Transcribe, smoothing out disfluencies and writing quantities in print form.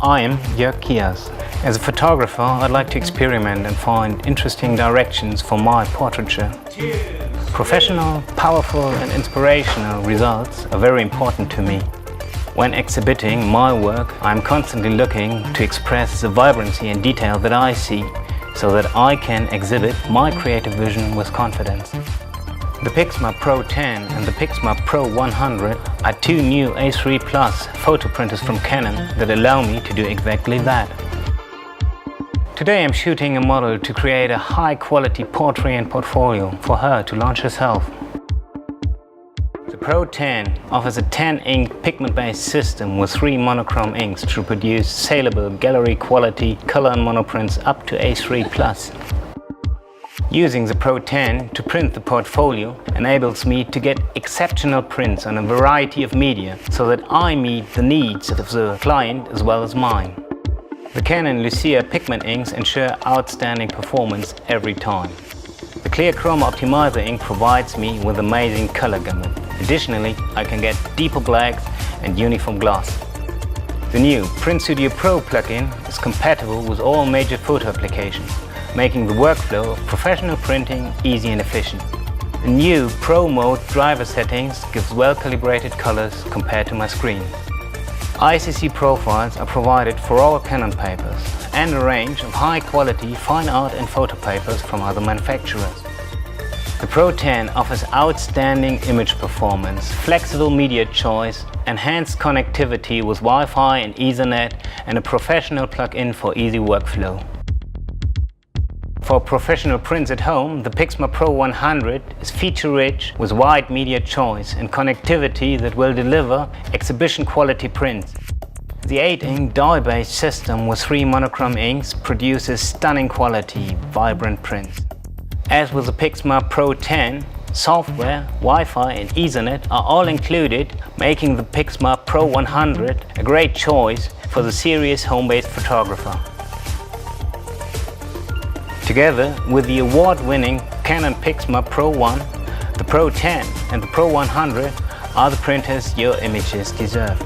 I am Jörg Kias. As a photographer, I'd like to experiment and find interesting directions for my portraiture. Professional, powerful and inspirational results are very important to me. When exhibiting my work, I'm constantly looking to express the vibrancy and detail that I see, so that I can exhibit my creative vision with confidence. The Pixma Pro 10 and the Pixma Pro 100 are two new A3 Plus photo printers from Canon that allow me to do exactly that. Today I'm shooting a model to create a high-quality portrait and portfolio for her to launch herself. The Pro 10 offers a 10-ink pigment-based system with 3 monochrome inks to produce saleable gallery-quality color and monoprints up to A3 Plus. Using the Pro 10 to print the portfolio enables me to get exceptional prints on a variety of media so that I meet the needs of the client as well as mine. The Canon Lucia pigment inks ensure outstanding performance every time. The Clear Chroma Optimizer ink provides me with amazing color gamut. Additionally, I can get deeper blacks and uniform gloss. The new Print Studio Pro plugin is compatible with all major photo applications, making the workflow of professional printing easy and efficient. The new Pro Mode driver settings gives well-calibrated colors compared to my screen. ICC profiles are provided for all Canon papers and a range of high-quality fine art and photo papers from other manufacturers. The Pro 10 offers outstanding image performance, flexible media choice, enhanced connectivity with Wi-Fi and Ethernet, and a professional plug-in for easy workflow. For professional prints at home, the Pixma Pro 100 is feature-rich with wide media choice and connectivity that will deliver exhibition-quality prints. The 8-ink dye-based system with 3 monochrome inks produces stunning quality, vibrant prints. As with the Pixma Pro 10, software, Wi-Fi and Ethernet are all included, making the Pixma Pro 100 a great choice for the serious home-based photographer. Together with the award-winning Canon Pixma Pro 1, the Pro 10 and the Pro 100 are the printers your images deserve.